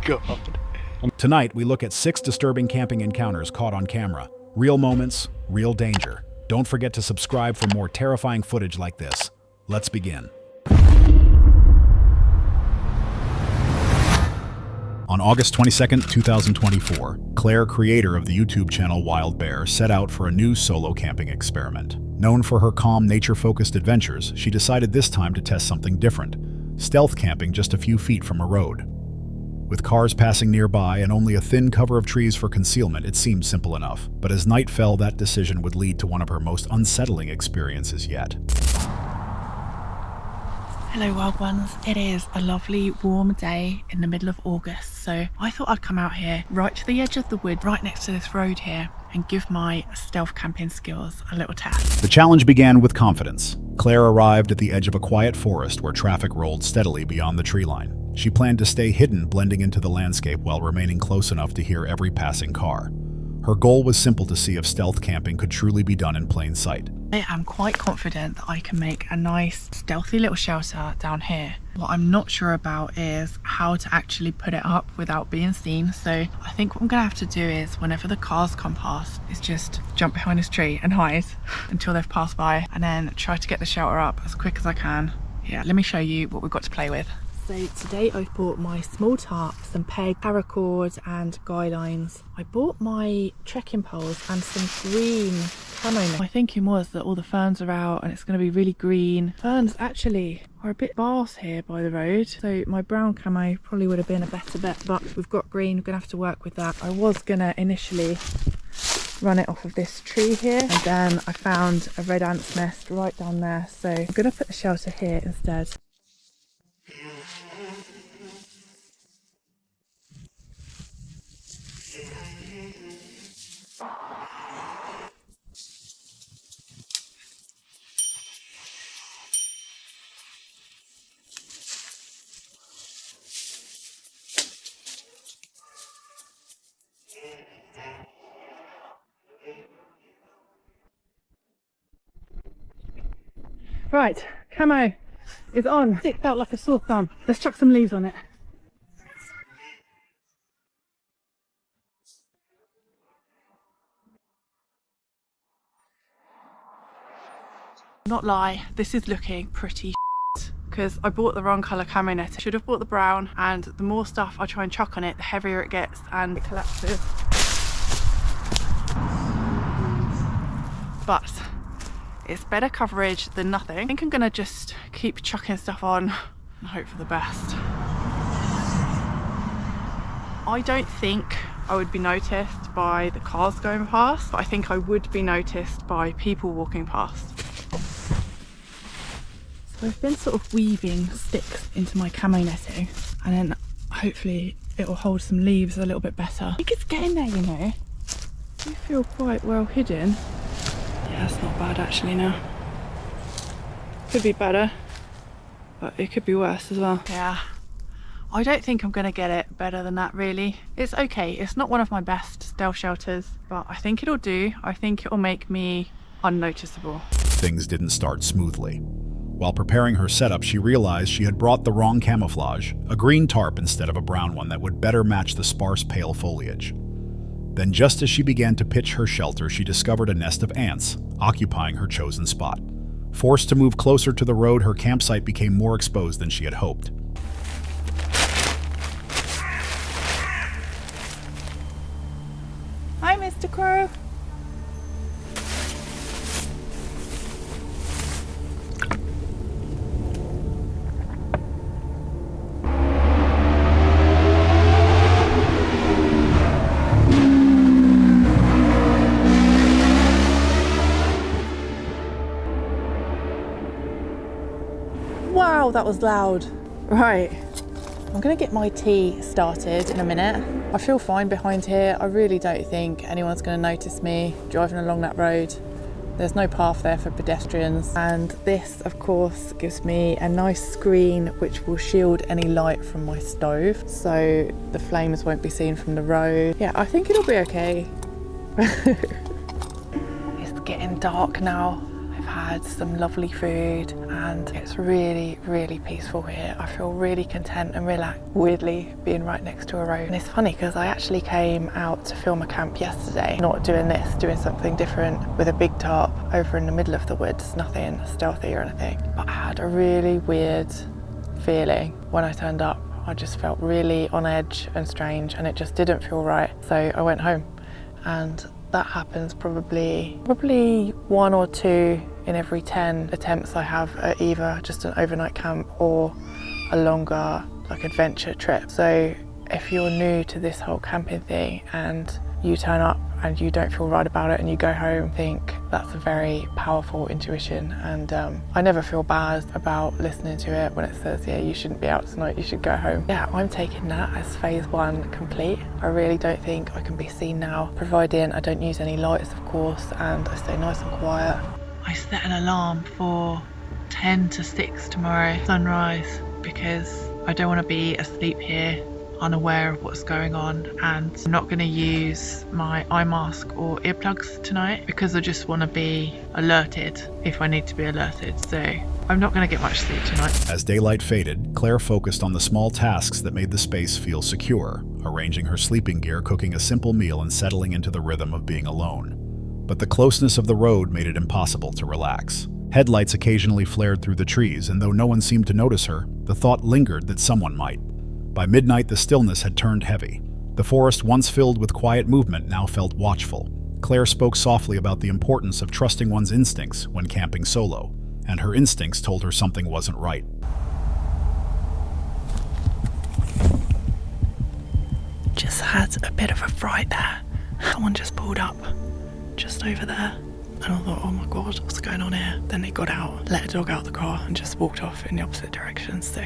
God. Tonight, we look at 6 disturbing camping encounters caught on camera. Real moments, real danger. Don't forget to subscribe for more terrifying footage like this. Let's begin. On August 22nd, 2024, Claire, creator of the YouTube channel Wild Bear, set out for a new solo camping experiment. Known for her calm, nature-focused adventures, she decided this time to test something different: stealth camping just a few feet from a road. With cars passing nearby and only a thin cover of trees for concealment, it seemed simple enough. But as night fell, that decision would lead to one of her most unsettling experiences yet. Hello wild ones, it is a lovely warm day in the middle of August, so I thought I'd come out here right to the edge of the wood, right next to this road here, and give my stealth camping skills a little test. The challenge began with confidence. Claire arrived at the edge of a quiet forest where traffic rolled steadily beyond the tree line. She planned to stay hidden, blending into the landscape while remaining close enough to hear every passing car. Her goal was simple: to see if stealth camping could truly be done in plain sight. I am quite confident that I can make a nice stealthy little shelter down here. What I'm not sure about is how to actually put it up without being seen, so I think what I'm gonna have to do is, whenever the cars come past, is just jump behind this tree and hide until they've passed by, and then try to get the shelter up as quick as I can. Yeah, let me show you what we've got to play with. So today I've bought my small tarp, some peg, paracord and guy lines. I bought my trekking poles and some green camo. My thinking was that all the ferns are out and it's going to be really green. Ferns actually are a bit sparse here by the road, so my brown camo probably would have been a better bet, but we've got green, we're going to have to work with that. I was going to initially run it off of this tree here, and then I found a red ant's nest right down there, so I'm going to put the shelter here instead. Right, camo is on. Sticks out like a sore thumb. Let's chuck some leaves on it. Not lie, this is looking pretty because I bought the wrong colour camo net. I should have bought the brown, and the more stuff I try and chuck on it, the heavier it gets and it collapses. But it's better coverage than nothing. I think I'm gonna just keep chucking stuff on and hope for the best. I don't think I would be noticed by the cars going past, but I think I would be noticed by people walking past. So I've been sort of weaving sticks into my camo netting, and then hopefully it will hold some leaves a little bit better. I think it's getting there, you know. I feel quite well hidden. Yeah, that's not bad actually now. Could be better, but it could be worse as well. Yeah, I don't think I'm gonna get it better than that really. It's okay, it's not one of my best stealth shelters, but I think it'll do. I think it'll make me unnoticeable. Things didn't start smoothly. While preparing her setup, she realized she had brought the wrong camouflage, a green tarp instead of a brown one that would better match the sparse pale foliage. Then just as she began to pitch her shelter, she discovered a nest of ants occupying her chosen spot. Forced to move closer to the road, her campsite became more exposed than she had hoped. Hi, Mr. Crow. Wow, that was loud. Right, I'm gonna get my tea started in a minute. I feel fine behind here. I really don't think anyone's gonna notice me driving along that road. There's no path there for pedestrians. And this, of course, gives me a nice screen which will shield any light from my stove, so the flames won't be seen from the road. Yeah, I think it'll be okay. It's getting dark now. I've had some lovely food and it's really, really peaceful here. I feel really content and relaxed, weirdly being right next to a road. And it's funny because I actually came out to film a camp yesterday, not doing this, doing something different with a big tarp over in the middle of the woods, nothing stealthy or anything. But I had a really weird feeling when I turned up. I just felt really on edge and strange and it just didn't feel right. So I went home, and that happens probably 1 or 2 in every 10 attempts I have at either just an overnight camp or a longer adventure trip. So if you're new to this whole camping thing and you turn up and you don't feel right about it and you go home, I think that's a very powerful intuition, and I never feel bad about listening to it when it says, yeah, you shouldn't be out tonight, you should go home. Yeah, I'm taking that as phase 1 complete. I really don't think I can be seen now, providing I don't use any lights, of course, and I stay nice and quiet. I set an alarm for 10 to 6 tomorrow, sunrise, because I don't want to be asleep here unaware of what's going on, and I'm not going to use my eye mask or earplugs tonight because I just want to be alerted if I need to be alerted. So I'm not going to get much sleep tonight. As daylight faded, Claire focused on the small tasks that made the space feel secure, arranging her sleeping gear, cooking a simple meal, and settling into the rhythm of being alone. But the closeness of the road made it impossible to relax. Headlights occasionally flared through the trees, and though no one seemed to notice her, the thought lingered that someone might. By midnight, the stillness had turned heavy. The forest, once filled with quiet movement, now felt watchful. Claire spoke softly about the importance of trusting one's instincts when camping solo, and her instincts told her something wasn't right. Just had a bit of a fright there. Someone just pulled up just over there. And I thought, oh my God, what's going on here? Then they got out, let a dog out the car and just walked off in the opposite direction. So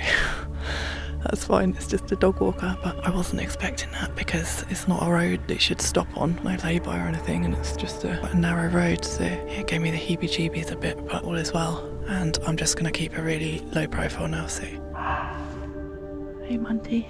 that's fine, it's just a dog walker, but I wasn't expecting that because it's not a road that you should stop on, no lay-by or anything, and it's just a narrow road, so it gave me the heebie-jeebies a bit, but all is well. And I'm just going to keep a really low profile now, so. Hey, Monty.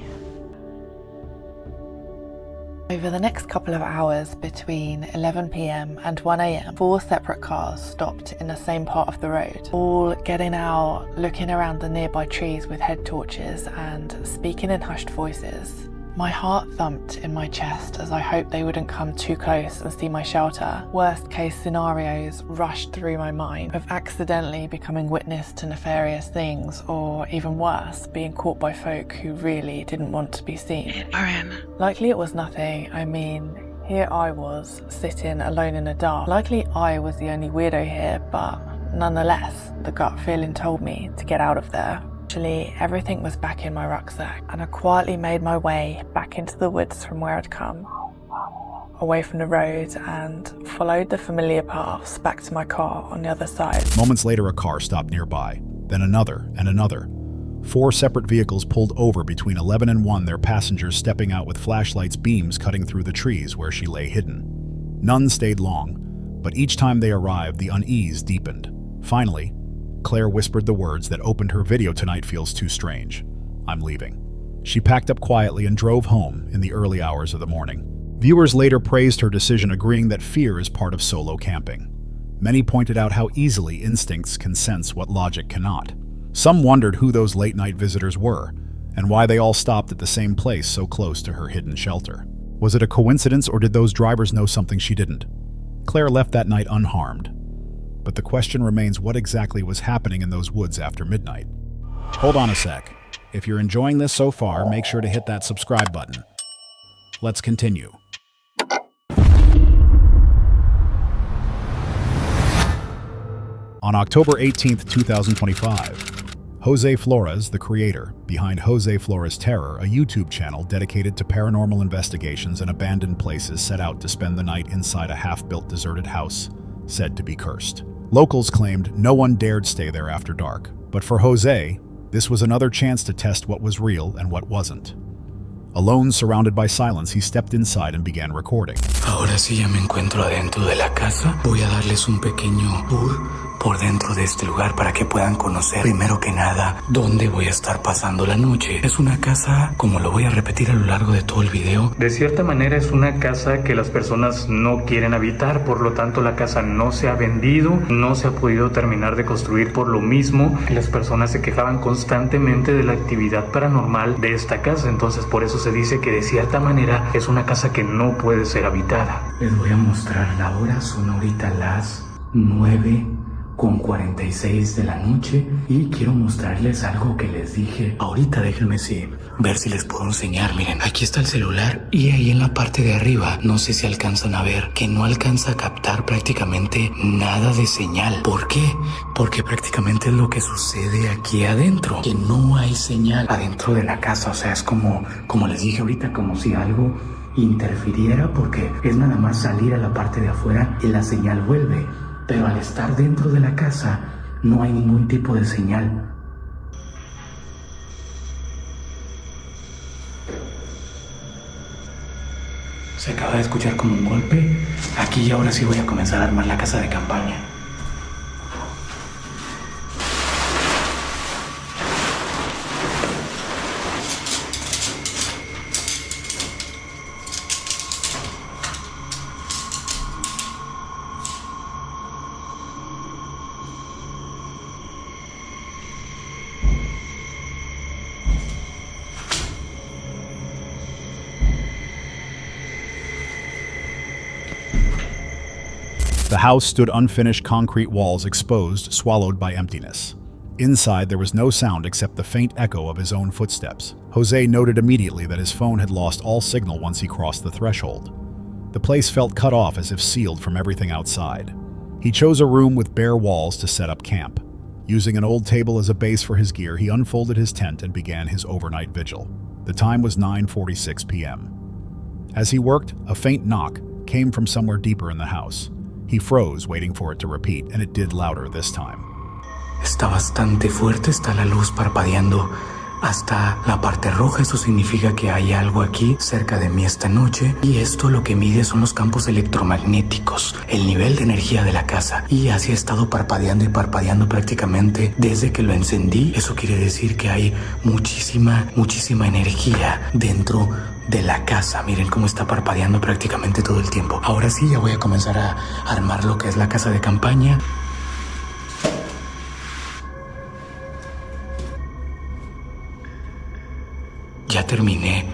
Over the next couple of hours between 11 p.m. and 1 a.m, 4 separate cars stopped in the same part of the road, all getting out, looking around the nearby trees with head torches and speaking in hushed voices. My heart thumped in my chest as I hoped they wouldn't come too close and see my shelter. Worst case scenarios rushed through my mind of accidentally becoming witness to nefarious things, or even worse, being caught by folk who really didn't want to be seen. Likely it was nothing. I mean, here I was, sitting alone in the dark. Likely I was the only weirdo here, but nonetheless, the gut feeling told me to get out of there. Actually, everything was back in my rucksack, and I quietly made my way back into the woods from where I'd come, away from the road, and followed the familiar paths back to my car on the other side. Moments later, a car stopped nearby, then another and another. 4 separate vehicles pulled over between 11 and 1, their passengers stepping out with flashlights, beams cutting through the trees where she lay hidden. None stayed long, but each time they arrived, the unease deepened. Finally, Claire whispered the words that opened her video. "Tonight feels too strange. I'm leaving." She packed up quietly and drove home in the early hours of the morning. Viewers later praised her decision, agreeing that fear is part of solo camping. Many pointed out how easily instincts can sense what logic cannot. Some wondered who those late-night visitors were, and why they all stopped at the same place so close to her hidden shelter. Was it a coincidence, or did those drivers know something she didn't? Claire left that night unharmed. But the question remains, what exactly was happening in those woods after midnight? Hold on a sec. If you're enjoying this so far, make sure to hit that subscribe button. Let's continue. On October 18th, 2025, Jose Flores, the creator behind Jose Flores Terror, a YouTube channel dedicated to paranormal investigations and abandoned places, set out to spend the night inside a half-built deserted house said to be cursed. Locals claimed no one dared stay there after dark, but for Jose, this was another chance to test what was real and what wasn't. Alone, surrounded by silence, he stepped inside and began recording. Ahora sí ya me encuentro adentro de la casa. Voy a darles un pequeño tour por dentro de este lugar para que puedan conocer, primero que nada, dónde voy a estar pasando la noche. Es una casa, como lo voy a repetir a lo largo de todo el video, de cierta manera es una casa que las personas no quieren habitar, por lo tanto la casa no se ha vendido, no se ha podido terminar de construir por lo mismo que las personas se quejaban constantemente de la actividad paranormal de esta casa. Entonces por eso se dice que de cierta manera es una casa que no puede ser habitada. Les voy a mostrar la hora, son ahorita las 9:46 de la noche y quiero mostrarles algo que les dije ahorita. Déjenme ver si les puedo enseñar. Miren, aquí está el celular y ahí en la parte de arriba, no sé si alcanzan a ver, que no alcanza a captar prácticamente nada de señal. ¿Por qué? Porque prácticamente es lo que sucede aquí adentro, que no hay señal adentro de la casa. O sea, es como les dije ahorita, como si algo interfiriera, porque es nada más salir a la parte de afuera y la señal vuelve. Pero al estar dentro de la casa no hay ningún tipo de señal. Se acaba de escuchar como un golpe. Aquí y ahora sí voy a comenzar a armar la casa de campaña. The house stood unfinished concrete walls exposed, swallowed by emptiness. Inside, there was no sound except the faint echo of his own footsteps. Jose noted immediately that his phone had lost all signal once he crossed the threshold. The place felt cut off, as if sealed from everything outside. He chose a room with bare walls to set up camp. Using an old table as a base for his gear, he unfolded his tent and began his overnight vigil. The time was 9:46 p.m. As he worked, a faint knock came from somewhere deeper in the house. He froze, waiting for it to repeat, and it did louder this time. Está bastante fuerte, está la luz parpadeando hasta la parte roja. Eso significa que hay algo aquí cerca de mí esta noche, y esto lo que mide son los campos electromagnéticos, el nivel de energía de la casa, y así ha estado parpadeando y parpadeando prácticamente desde que lo encendí. Eso quiere decir que hay muchísima energía dentro de la casa. Miren cómo está parpadeando prácticamente todo el tiempo. Ahora sí, ya voy a comenzar a armar lo que es la casa de campaña. Ya terminé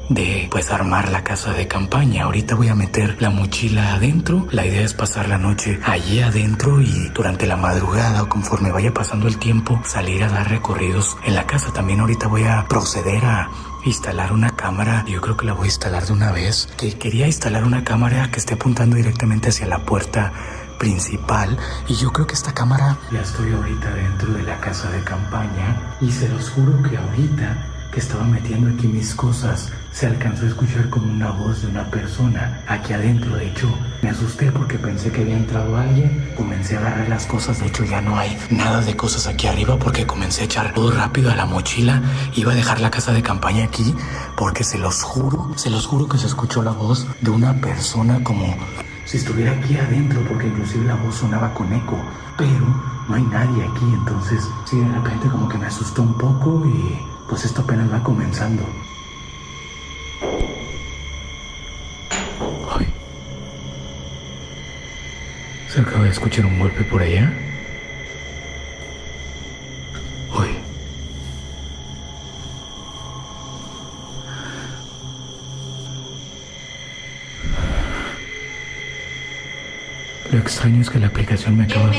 de armar la casa de campaña. Ahorita voy a meter la mochila adentro. La idea es pasar la noche allí adentro y durante la madrugada o conforme vaya pasando el tiempo salir a dar recorridos en la casa. También ahorita voy a proceder a instalar una cámara. Yo creo que la voy a instalar de una vez. Quería instalar una cámara que esté apuntando directamente hacia la puerta principal, y yo creo que esta cámara... Ya estoy ahorita dentro de la casa de campaña y se los juro que ahorita que estaba metiendo aquí mis cosas, se alcanzó a escuchar como una voz de una persona aquí adentro. De hecho, me asusté porque pensé que había entrado alguien. Comencé a agarrar las cosas. De hecho, ya no hay nada de cosas aquí arriba porque comencé a echar todo rápido a la mochila. Iba a dejar la casa de campaña aquí porque se los juro que se escuchó la voz de una persona como si estuviera aquí adentro, porque inclusive la voz sonaba con eco, pero no hay nadie aquí. Entonces, sí, de repente como que me asustó un poco y pues esto apenas va comenzando. Ay. Se acaba de escuchar un golpe por allá. Uy. Lo extraño es que la aplicación me acaba...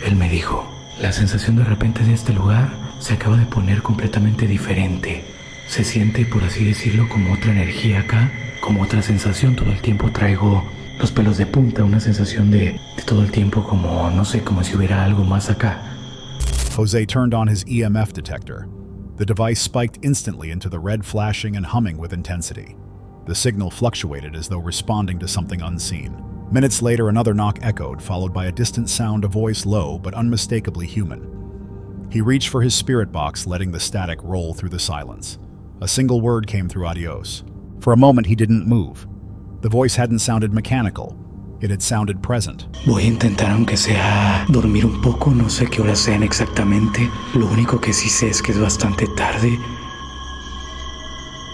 Él me dijo. La sensación de repente de este lugar se acaba de poner completamente diferente. Se siente, por así decirlo, como otra energía acá, como otra sensación. Todo el tiempo traigo los pelos de punta, una sensación de todo el tiempo como, no sé, como si hubiera algo más acá. Jose turned on his EMF detector. The device spiked instantly into the red flashing and humming with intensity. The signal fluctuated as though responding to something unseen. Minutes later, another knock echoed, followed by a distant sound, a voice low but unmistakably human. He reached for his spirit box, letting the static roll through the silence. A single word came through adios. For a moment, he didn't move. The voice hadn't sounded mechanical. It had sounded present. Voy a intentar aunque sea dormir un poco, no sé qué horas sean exactamente. Lo único que sí sé es que es bastante tarde.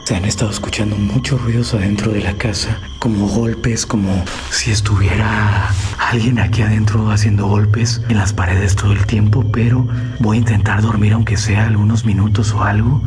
Se han estado escuchando muchos ruidos adentro de la casa, como golpes, como si estuviera alguien aquí adentro haciendo golpes en las paredes todo el tiempo, pero voy a intentar dormir aunque sea algunos minutos o algo.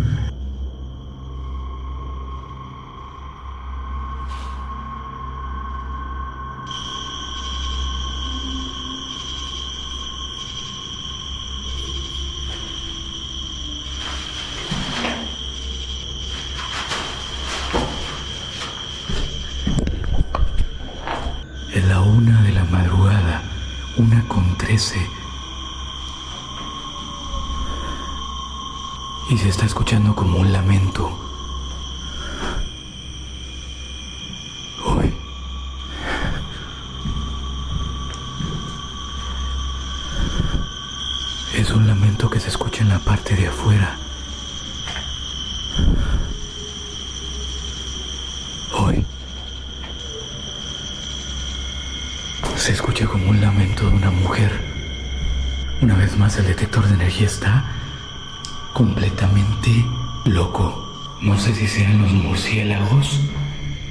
Es la 1 de la madrugada, 1:13. Y se está escuchando como un lamento. Uy. Es un lamento que se escucha en la parte de afuera. Uy. Se escucha como un lamento de una mujer. Una vez más, el detector de energía está completamente loco. No sé si sean los murciélagos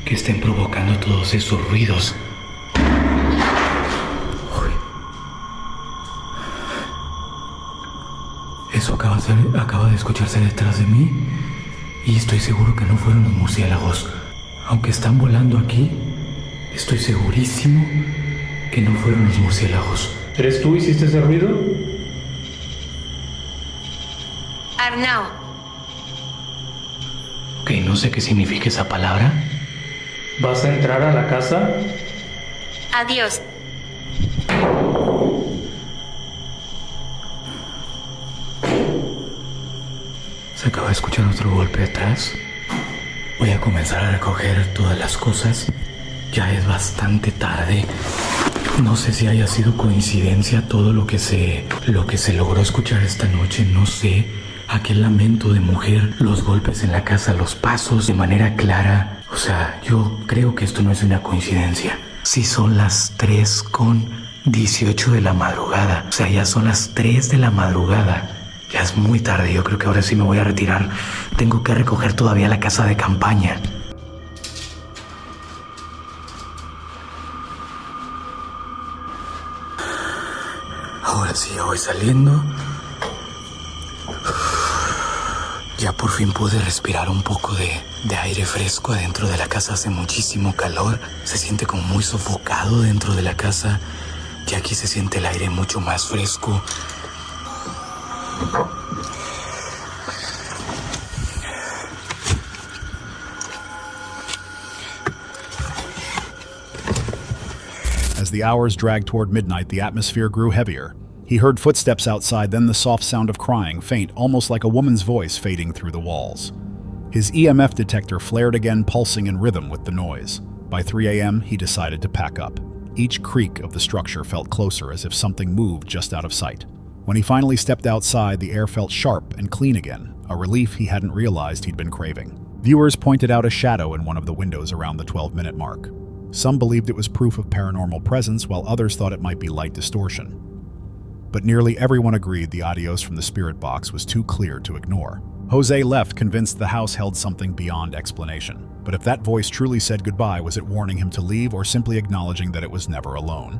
que estén provocando todos esos ruidos. Uy. Eso acaba de escucharse detrás de mí y estoy seguro que no fueron los murciélagos. Aunque están volando aquí, estoy segurísimo que no fueron los murciélagos. ¿Eres tú? ¿Hiciste ese ruido? Arnau. Ok, no sé qué significa esa palabra. ¿Vas a entrar a la casa? Adiós. Se acaba de escuchar otro golpe atrás. Voy a comenzar a recoger todas las cosas. Ya es bastante tarde. No sé si haya sido coincidencia todo lo que se logró escuchar esta noche. No sé. Aquel lamento de mujer, los golpes en la casa, los pasos de manera clara. O sea, yo creo que esto no es una coincidencia. Sí, son las 3:18 de la madrugada. O sea, ya son las 3 de la madrugada. Ya es muy tarde. Yo creo que ahora sí me voy a retirar. Tengo que recoger todavía la casa de campaña. Ahora sí, ya voy saliendo. Ya por fin pude respirar un poco de aire fresco adentro de la casa. Hace muchísimo calor. Se siente como muy sofocado dentro de la casa. Y aquí se siente el aire mucho más fresco. As the hours dragged toward midnight, the atmosphere grew heavier. He heard footsteps outside, then the soft sound of crying, faint, almost like a woman's voice fading through the walls. His EMF detector flared again, pulsing in rhythm with the noise. By 3 a.m., he decided to pack up. Each creak of the structure felt closer, as if something moved just out of sight. When he finally stepped outside, the air felt sharp and clean again, a relief he hadn't realized he'd been craving. Viewers pointed out a shadow in one of the windows around the 12-minute mark. Some believed it was proof of paranormal presence, while others thought it might be light distortion. But nearly everyone agreed the audios from the spirit box was too clear to ignore. Jose left, convinced the house held something beyond explanation. But if that voice truly said goodbye, was it warning him to leave or simply acknowledging that it was never alone?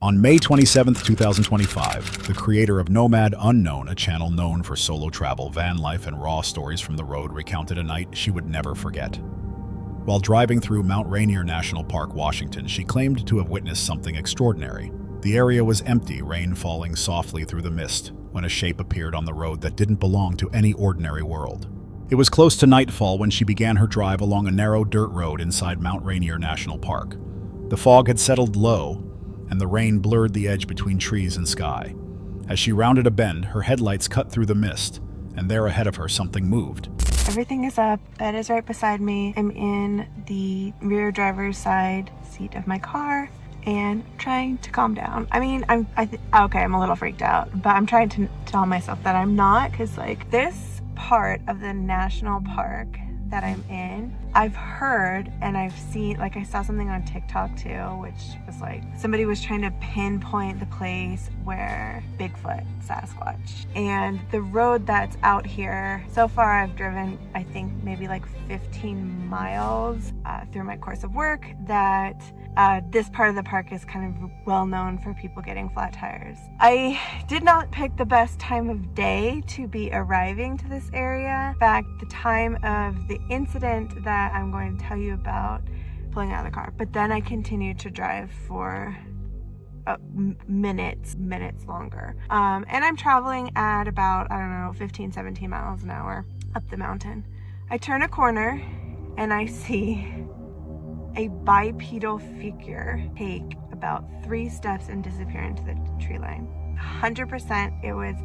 On May 27, 2025, the creator of Nomad Unknown, a channel known for solo travel, van life, and raw stories from the road, recounted a night she would never forget. While driving through Mount Rainier National Park, Washington, she claimed to have witnessed something extraordinary. The area was empty, rain falling softly through the mist, when a shape appeared on the road that didn't belong to any ordinary world. It was close to nightfall when she began her drive along a narrow dirt road inside Mount Rainier National Park. The fog had settled low, and the rain blurred the edge between trees and sky. As she rounded a bend, her headlights cut through the mist, and there ahead of her something moved. Everything is up. Bed is right beside me. I'm in the rear driver's side seat of my car and trying to calm down. I mean, I'm a little freaked out, but I'm trying to tell myself that I'm not, because like this part of the national park, that I'm in. I've heard and I've seen, like I saw something on TikTok too, which was like somebody was trying to pinpoint the place where Bigfoot, Sasquatch, and the road that's out here. So far I've driven, I think maybe like 15 miles through my course of work, that this part of the park is kind of well known for people getting flat tires. I did not pick the best time of day to be arriving to this area. In fact, the time of the incident that I'm going to tell you about, pulling out of the car. But then I continued to drive for minutes longer. And I'm traveling at about, 15, 17 miles an hour up the mountain. I turn a corner and I see a bipedal figure take about 3 steps and disappear into the tree line. 100% it was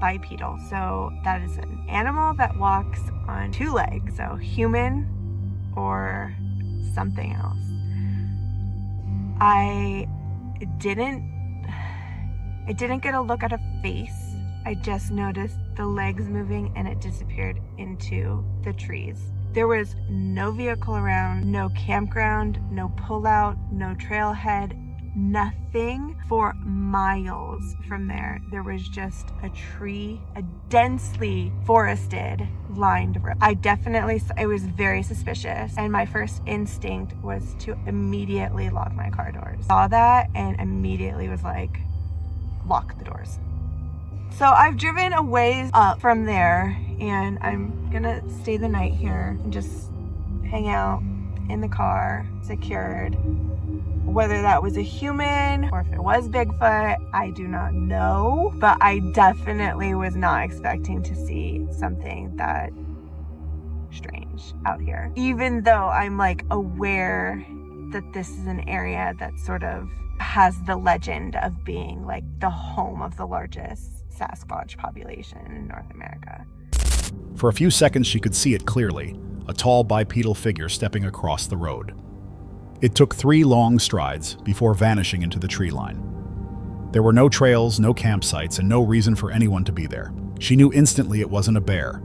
bipedal. So that is an animal that walks on 2 legs. So human or something else. I didn't get a look at a face. I just noticed the legs moving and it disappeared into the trees. There was no vehicle around, no campground, no pullout, no trailhead, nothing for miles from there. There was just a tree, a densely forested, lined road. It was very suspicious, and my first instinct was to immediately lock my car doors. Saw that and immediately was like, lock the doors. So I've driven a ways up from there, and I'm gonna stay the night here and just hang out in the car, secured. Whether that was a human or if it was Bigfoot, I do not know, but I definitely was not expecting to see something that strange out here. Even though I'm like aware that this is an area that sort of has the legend of being like the home of the largest Sasquatch population in North America. For a few seconds she could see it clearly, a tall bipedal figure stepping across the road. It took 3 long strides before vanishing into the tree line. There were no trails, no campsites, and no reason for anyone to be there. She knew instantly it wasn't a bear,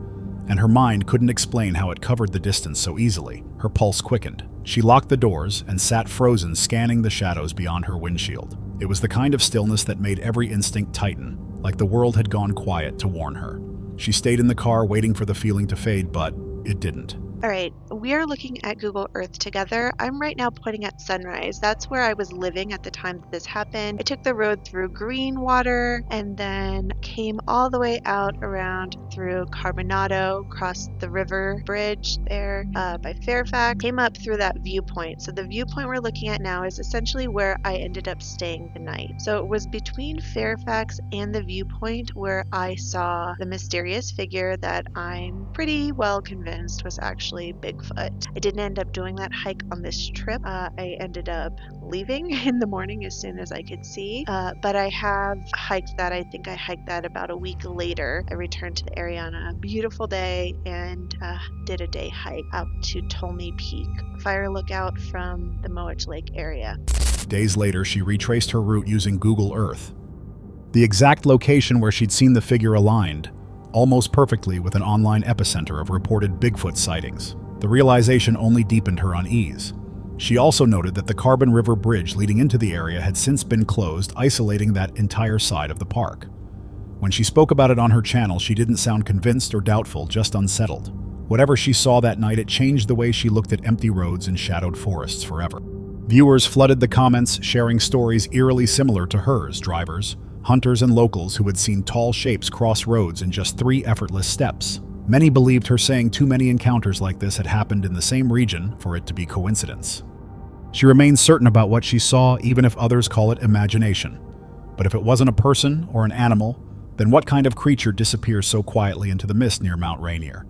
and her mind couldn't explain how it covered the distance so easily. Her pulse quickened. She locked the doors and sat frozen, scanning the shadows beyond her windshield. It was the kind of stillness that made every instinct tighten, like the world had gone quiet to warn her. She stayed in the car waiting for the feeling to fade, but it didn't. All right, we are looking at Google Earth together. I'm right now pointing at Sunrise. That's where I was living at the time that this happened. I took the road through Greenwater and then came all the way out around through Carbonado, crossed the river bridge there by Fairfax, came up through that viewpoint. So the viewpoint we're looking at now is essentially where I ended up staying the night. So it was between Fairfax and the viewpoint where I saw the mysterious figure that I'm pretty well convinced was actually Bigfoot. I didn't end up doing that hike on this trip. I ended up leaving in the morning as soon as I could see, but I have hiked that. I think I hiked that about a week later. I returned to the area on a beautiful day and did a day hike out to Tolney Peak, fire lookout from the Moach Lake area. Days later, she retraced her route using Google Earth. The exact location where she'd seen the figure aligned almost perfectly with an online epicenter of reported Bigfoot sightings. The realization only deepened her unease. She also noted that the Carbon River Bridge leading into the area had since been closed, isolating that entire side of the park. When she spoke about it on her channel, she didn't sound convinced or doubtful, just unsettled. Whatever she saw that night, it changed the way she looked at empty roads and shadowed forests forever. Viewers flooded the comments, sharing stories eerily similar to hers. Drivers, hunters, and locals who had seen tall shapes cross roads in just 3 effortless steps. Many believed her saying too many encounters like this had happened in the same region for it to be coincidence. She remains certain about what she saw, even if others call it imagination. But if it wasn't a person or an animal, then what kind of creature disappears so quietly into the mist near Mount Rainier?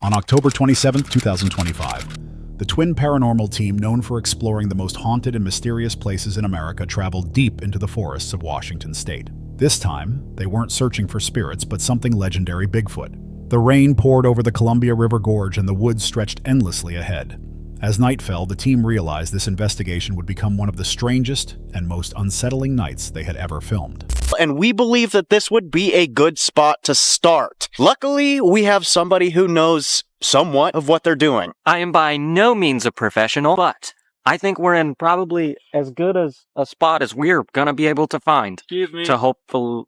On October 27, 2025, the twin paranormal team, known for exploring the most haunted and mysterious places in America, traveled deep into the forests of Washington state. This time, they weren't searching for spirits, but something legendary: Bigfoot. The rain poured over the Columbia River Gorge and the woods stretched endlessly ahead. As night fell, the team realized this investigation would become one of the strangest and most unsettling nights they had ever filmed. And we believe that this would be a good spot to start. Luckily, we have somebody who knows somewhat of what they're doing. I am by no means a professional, but I think we're in probably as good as a spot as we're gonna be able to find. Excuse me. To hopefully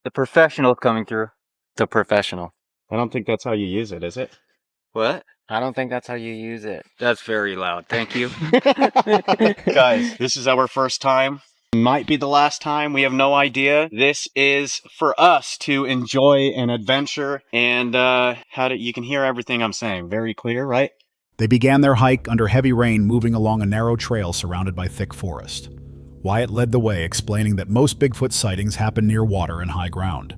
the professional coming through. The professional. I don't think that's how you use it, is it? What? I don't think that's how you use it. That's very loud. Thank you. Guys, this is our first time. Might be the last time. We have no idea. This is for us to enjoy an adventure, and you can hear everything I'm saying. Very clear, right? They began their hike under heavy rain, moving along a narrow trail surrounded by thick forest. Wyatt led the way, explaining that most Bigfoot sightings happen near water and high ground.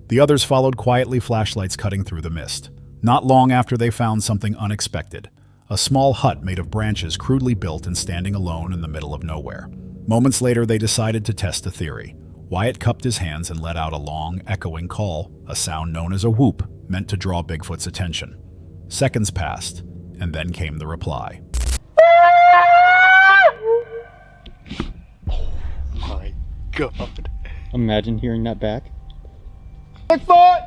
The others followed quietly, flashlights cutting through the mist. Not long after, they found something unexpected. A small hut made of branches, crudely built and standing alone in the middle of nowhere. Moments later, they decided to test a theory. Wyatt cupped his hands and let out a long, echoing call, a sound known as a whoop, meant to draw Bigfoot's attention. Seconds passed, and then came the reply. Oh my God. Imagine hearing that back. Bigfoot!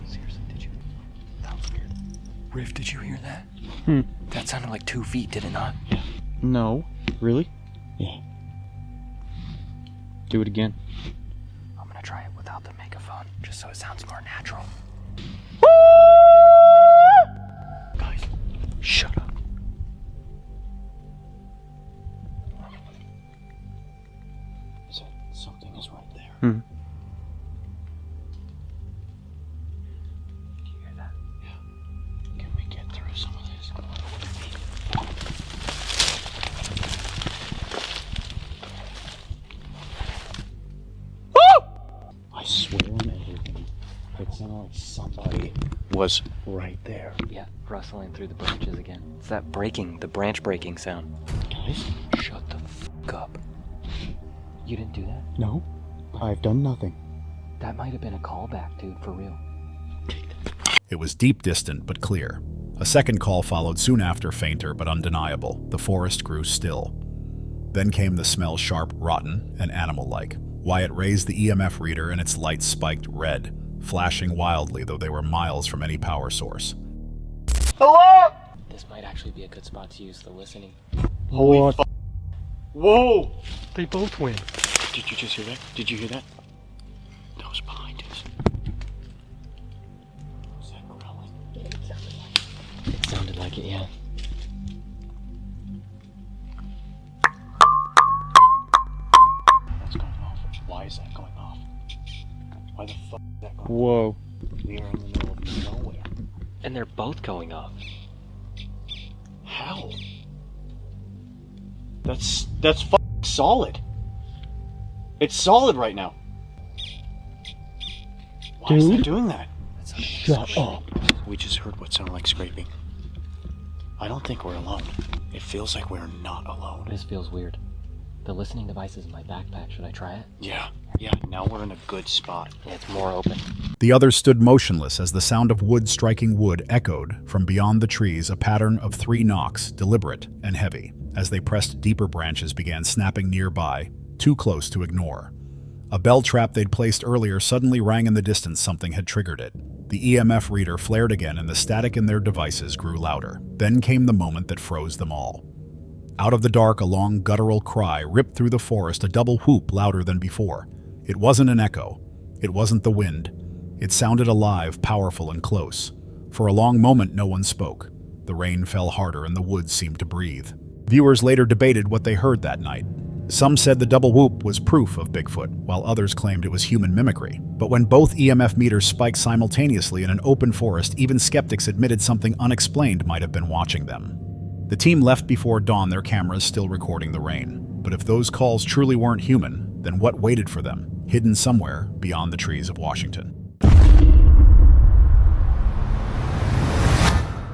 Seriously, did you? That was weird. Riff, did you hear that? That sounded like 2 feet, did it not? Yeah. No. Really? Yeah. Do it again. I'm gonna try it without the megaphone, just so it sounds more natural. Guys, shut up. Something is right there. Hmm. Do you hear that? Yeah. Can we get through some of this? I swear on everything, it sounded like somebody was right there. Yeah, rustling through the branches again. It's that breaking, the branch breaking sound. Guys? Shut the fuck up. You didn't do that? No, I've done nothing. That might have been a callback, dude, for real. It was deep, distant, but clear. A second call followed soon after, fainter but undeniable. The forest grew still. Then came the smell, sharp, rotten, and animal-like. Wyatt raised the EMF reader and its lights spiked red, flashing wildly, though they were miles from any power source. Hello? This might actually be a good spot to use the listening. Holy f***. Whoa! They both went. Did you just hear that? Did you hear that? That was behind us. Was that growling? It sounded like it. It sounded like it, yeah. That's going off. Why is that going off? Why the fuck is that going off? Whoa. We are in the middle of nowhere. And they're both going off. How? That's fucking solid. It's solid right now. Why is that doing that? Shut up. We just heard what sounded like scraping. I don't think we're alone. It feels like we're not alone. This feels weird. The listening device is in my backpack. Should I try it? Yeah, now we're in a good spot. Yeah, it's more open. The others stood motionless as the sound of wood striking wood echoed from beyond the trees, a pattern of 3 knocks, deliberate and heavy. As they pressed, deeper branches began snapping nearby, too close to ignore. A bell trap they'd placed earlier suddenly rang in the distance. Something had triggered it. The EMF reader flared again and the static in their devices grew louder. Then came the moment that froze them all. Out of the dark, a long guttural cry ripped through the forest, a double whoop louder than before. It wasn't an echo. It wasn't the wind. It sounded alive, powerful, and close. For a long moment, no one spoke. The rain fell harder and the woods seemed to breathe. Viewers later debated what they heard that night. Some said the double whoop was proof of Bigfoot, while others claimed it was human mimicry. But when both EMF meters spiked simultaneously in an open forest, even skeptics admitted something unexplained might have been watching them. The team left before dawn, their cameras still recording the rain. But if those calls truly weren't human, then what waited for them, hidden somewhere beyond the trees of Washington?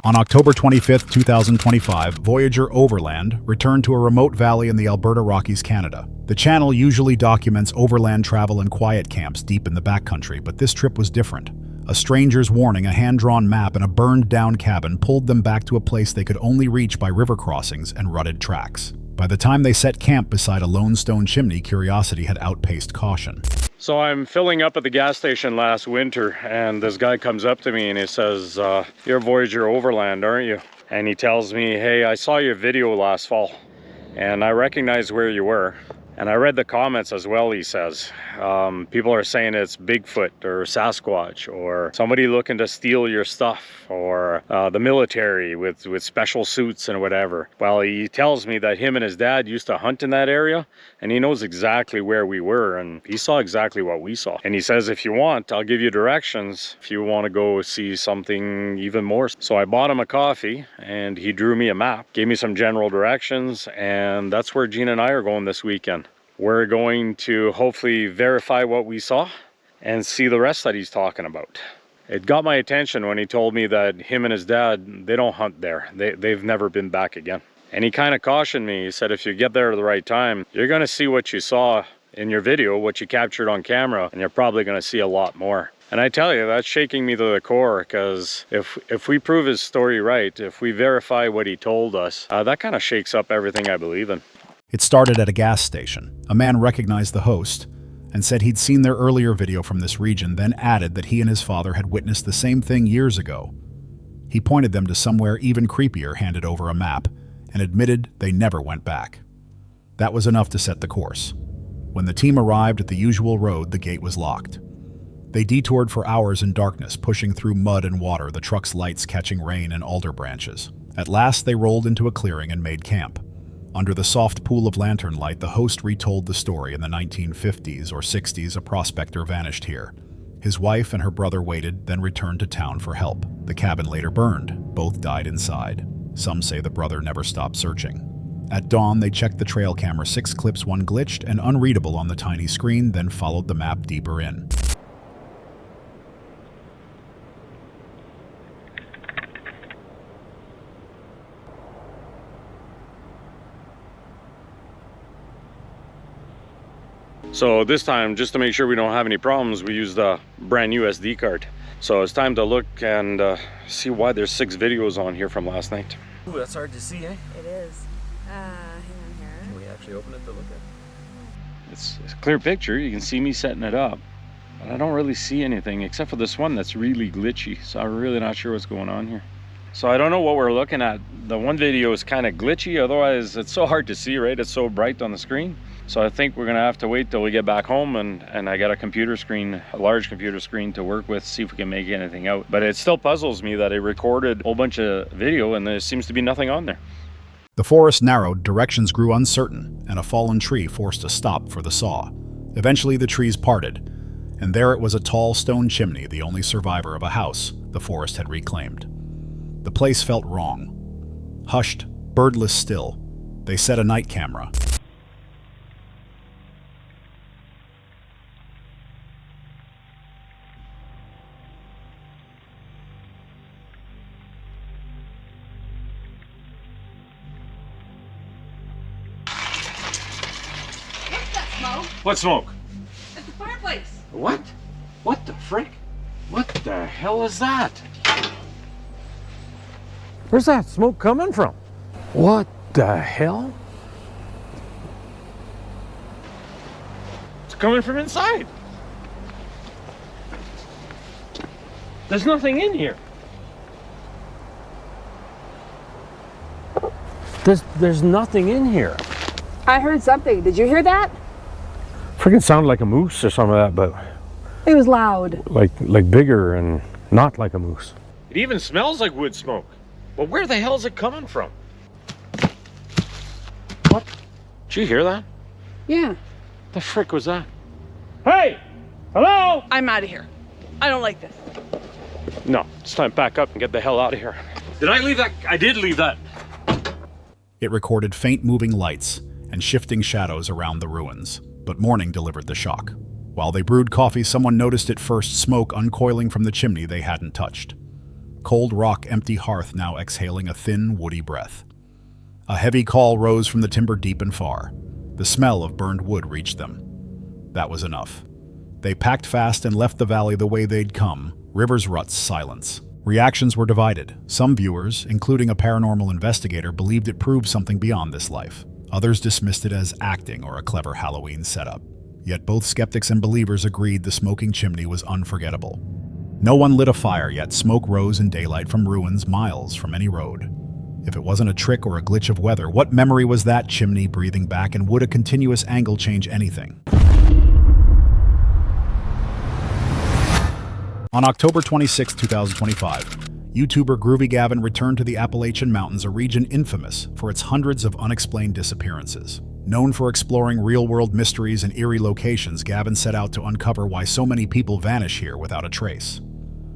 On October 25, 2025, Voyager Overland returned to a remote valley in the Alberta Rockies, Canada. The channel usually documents overland travel and quiet camps deep in the backcountry, but this trip was different. A stranger's warning, a hand-drawn map, and a burned-down cabin pulled them back to a place they could only reach by river crossings and rutted tracks. By the time they set camp beside a lone stone chimney, curiosity had outpaced caution. So I'm filling up at the gas station last winter, and this guy comes up to me and he says, you're Voyager Overland, aren't you? And he tells me, hey, I saw your video last fall and I recognize where you were. And I read the comments as well, he says. People are saying it's Bigfoot or Sasquatch or somebody looking to steal your stuff, or the military with special suits and whatever. Well, he tells me that him and his dad used to hunt in that area, and he knows exactly where we were, and he saw exactly what we saw. And he says, if you want, I'll give you directions if you want to go see something even more. So I bought him a coffee, and he drew me a map, gave me some general directions, and that's where Gina and I are going this weekend. We're going to hopefully verify what we saw and see the rest that he's talking about. It got my attention when he told me that him and his dad, they don't hunt there. They've never been back again. And he kind of cautioned me. He said, if you get there at the right time, you're going to see what you saw in your video, what you captured on camera, and you're probably going to see a lot more. And I tell you, that's shaking me to the core, because if we prove his story right, if we verify what he told us, that kind of shakes up everything I believe in. It started at a gas station. A man recognized the host and said he'd seen their earlier video from this region, then added that he and his father had witnessed the same thing years ago. He pointed them to somewhere even creepier, handed over a map, and admitted they never went back. That was enough to set the course. When the team arrived at the usual road, the gate was locked. They detoured for hours in darkness, pushing through mud and water, the truck's lights catching rain and alder branches. At last, they rolled into a clearing and made camp. Under the soft pool of lantern light, the host retold the story. In the 1950s or 60s, a prospector vanished here. His wife and her brother waited, then returned to town for help. The cabin later burned. Both died inside. Some say the brother never stopped searching. At dawn, they checked the trail camera. 6 clips, one glitched and unreadable on the tiny screen, then followed the map deeper in. So this time, just to make sure we don't have any problems, we used a brand new SD card. So it's time to look and see why there's 6 videos on here from last night. Ooh, that's hard to see, eh? It is. Hang on here. Can we actually open it to look at? It's a clear picture. You can see me setting it up. But I don't really see anything except for this one that's really glitchy. So I'm really not sure what's going on here. So I don't know what we're looking at. The one video is kind of glitchy. Otherwise, it's so hard to see, right? It's so bright on the screen. So I think we're gonna have to wait till we get back home and I got a computer screen, a large computer screen to work with, see if we can make anything out. But it still puzzles me that it recorded a whole bunch of video and there seems to be nothing on there. The forest narrowed, directions grew uncertain, and a fallen tree forced a stop for the saw. Eventually the trees parted, and there it was, a tall stone chimney, the only survivor of a house the forest had reclaimed. The place felt wrong. Hushed, birdless still, they set a night camera. What smoke? It's the fireplace. What? What the frick? What the hell is that? Where's that smoke coming from? What the hell? It's coming from inside. There's nothing in here. There's nothing in here. I heard something. Did you hear that? Freaking sounded like a moose or some of that, but It was loud. like bigger and not like a moose. It even smells like wood smoke. But where the hell is it coming from? What? Did you hear that? Yeah. The frick was that? Hey! Hello? I'm out of here. I don't like this. No, it's time to pack up and get the hell out of here. Did I leave that? I did leave that. It recorded faint moving lights and shifting shadows around the ruins, but morning delivered the shock. While they brewed coffee, someone noticed it first, smoke uncoiling from the chimney they hadn't touched. Cold rock, empty hearth now exhaling a thin, woody breath. A heavy call rose from the timber deep and far. The smell of burned wood reached them. That was enough. They packed fast and left the valley the way they'd come, rivers, ruts, silence. Reactions were divided. Some viewers, including a paranormal investigator, believed it proved something beyond this life. Others dismissed it as acting or a clever Halloween setup. Yet both skeptics and believers agreed the smoking chimney was unforgettable. No one lit a fire, yet smoke rose in daylight from ruins miles from any road. If it wasn't a trick or a glitch of weather, what memory was that chimney breathing back, and would a continuous angle change anything? On October 26, 2025, YouTuber Groovy Gavin returned to the Appalachian Mountains, a region infamous for its hundreds of unexplained disappearances. Known for exploring real-world mysteries and eerie locations, Gavin set out to uncover why so many people vanish here without a trace.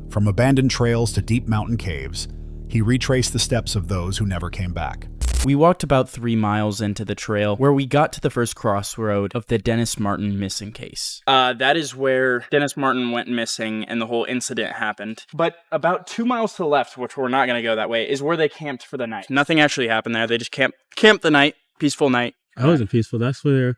From abandoned trails to deep mountain caves, he retraced the steps of those who never came back. We walked about 3 miles into the trail where we got to the first crossroad of the Dennis Martin missing case. That is where Dennis Martin went missing and the whole incident happened. But about 2 miles to the left, which we're not going to go that way, is where they camped for the night. Nothing actually happened there. They just camped the night. Peaceful night. That wasn't peaceful. That's where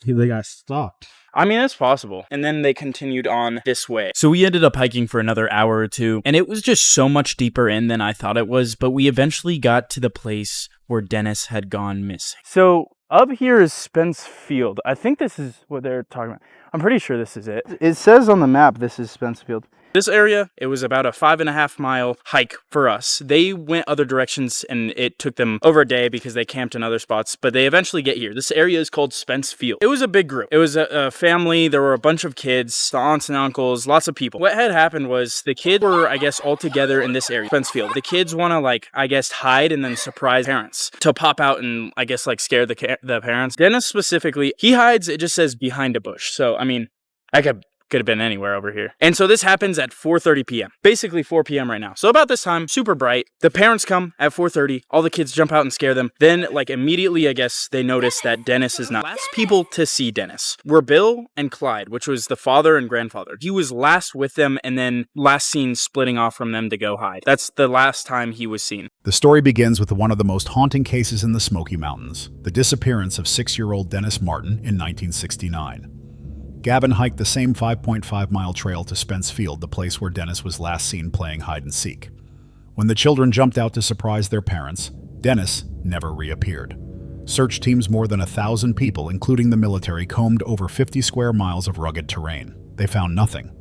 they got stalked. I mean, it's possible. And then they continued on this way. So we ended up hiking for another hour or two, and it was just so much deeper in than I thought it was, but we eventually got to the place where Dennis had gone missing. So up here is Spence Field. I think this is what they're talking about. I'm pretty sure this is it. It says on the map this is Spence Field. This area, it was about a 5.5 mile hike for us. They went other directions and it took them over a day because they camped in other spots, but they eventually get here. This area is called Spence Field. It was a big group. It was a family. There were a bunch of kids, the aunts and uncles, lots of people. What had happened was the kids were, I guess, all together in this area, Spence Field. The kids want to, hide and then surprise parents to pop out and, scare the parents. Dennis specifically, he hides, it just says behind a bush. So, I mean, I could have been anywhere over here. And so this happens at 4:30 p.m. Basically 4 p.m. right now. So about this time, super bright. The parents come at 4:30. All the kids jump out and scare them. Then, immediately, I guess, they notice that Dennis is not. Last people to see Dennis were Bill and Clyde, which was the father and grandfather. He was last with them and then last seen splitting off from them to go hide. That's the last time he was seen. The story begins with one of the most haunting cases in the Smoky Mountains, the disappearance of 6-year-old Dennis Martin in 1969. Gavin hiked the same 5.5-mile trail to Spence Field, the place where Dennis was last seen playing hide-and-seek. When the children jumped out to surprise their parents, Dennis never reappeared. Search teams, more than 1,000 people, including the military, combed over 50 square miles of rugged terrain. They found nothing.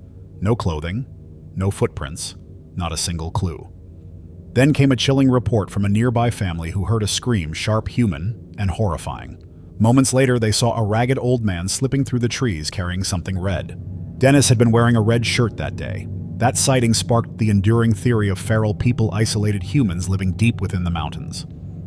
No clothing, no footprints, not a single clue. Then came a chilling report from a nearby family who heard a scream, sharp, human, and horrifying. Moments later, they saw a ragged old man slipping through the trees carrying something red. Dennis had been wearing a red shirt that day. That sighting sparked the enduring theory of feral people, isolated humans living deep within the mountains.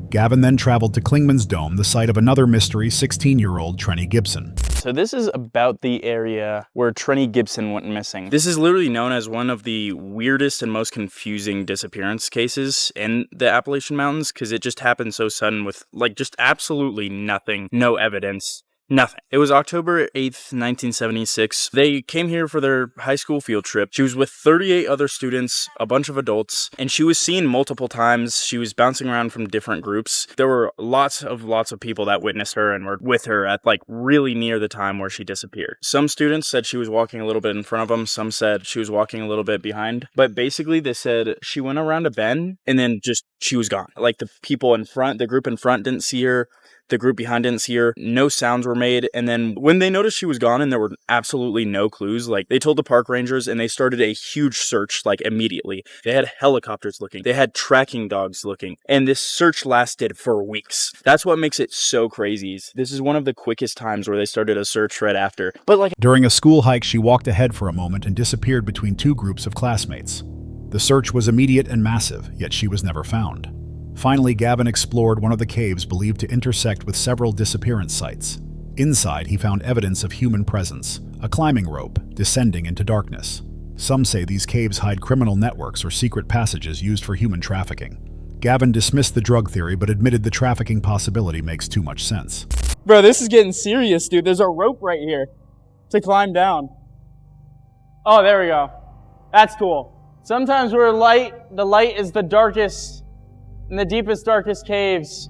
Gavin then traveled to Clingman's Dome, the site of another mystery, 16-year-old Trenny Gibson. So this is about the area where Trenny Gibson went missing. This is literally known as one of the weirdest and most confusing disappearance cases in the Appalachian Mountains because it just happened so sudden with just absolutely nothing, no evidence. Nothing. It was October 8th, 1976. They came here for their high school field trip. She was with 38 other students, a bunch of adults, and she was seen multiple times. She was bouncing around from different groups. There were lots of people that witnessed her and were with her at really near the time where she disappeared. Some students said she was walking a little bit in front of them. Some said she was walking a little bit behind. But basically they said she went around a bend and then she was gone. The people in front, the group in front didn't see her. The group behind didn't see her. No sounds were made. And then when they noticed she was gone and there were absolutely no clues, they told the park rangers and they started a huge search, immediately. They had helicopters looking. They had tracking dogs looking. And this search lasted for weeks. That's what makes it so crazy. This is one of the quickest times where they started a search right after. But During a school hike, she walked ahead for a moment and disappeared between two groups of classmates. The search was immediate and massive, yet she was never found. Finally, Gavin explored one of the caves believed to intersect with several disappearance sites. Inside, he found evidence of human presence, a climbing rope descending into darkness. Some say these caves hide criminal networks or secret passages used for human trafficking. Gavin dismissed the drug theory but admitted the trafficking possibility makes too much sense. Bro, this is getting serious, dude. There's a rope right here to climb down. Oh, there we go. That's cool. Sometimes where the light is the darkest, in the deepest, darkest caves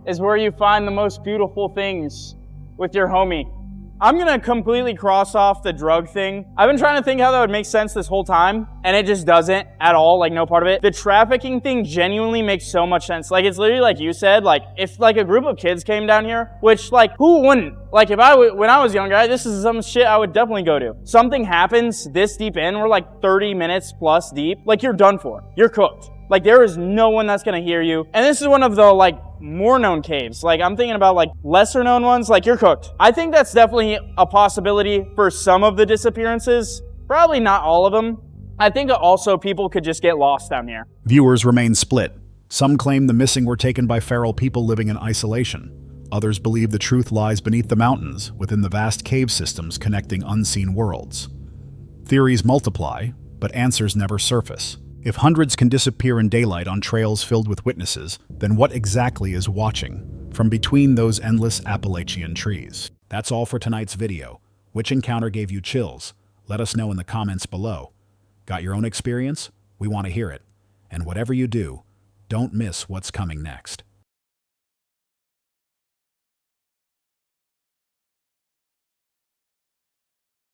is where you find the most beautiful things. with your homie. I'm gonna completely cross off the drug thing. I've been trying to think how that would make sense this whole time, and it just doesn't at all, like no part of it. The trafficking thing genuinely makes so much sense. Like, it's literally like you said, like, if like a group of kids came down here, which like, who wouldn't? Like, if when I was younger, this is some shit I would definitely go to. Something happens this deep in, we're like 30 minutes plus deep, like you're done for. You're cooked. Like, there is no one that's gonna hear you. And this is one of the like more known caves. Like, I'm thinking about like lesser known ones, like you're cooked. I think that's definitely a possibility for some of the disappearances. Probably not all of them. I think also people could just get lost down here. Viewers remain split. Some claim the missing were taken by feral people living in isolation. Others believe the truth lies beneath the mountains, within the vast cave systems connecting unseen worlds. Theories multiply, but answers never surface. If hundreds can disappear in daylight on trails filled with witnesses, then what exactly is watching from between those endless Appalachian trees? That's all for tonight's video. Which encounter gave you chills? Let us know in the comments below. Got your own experience? We want to hear it. And whatever you do, don't miss what's coming next.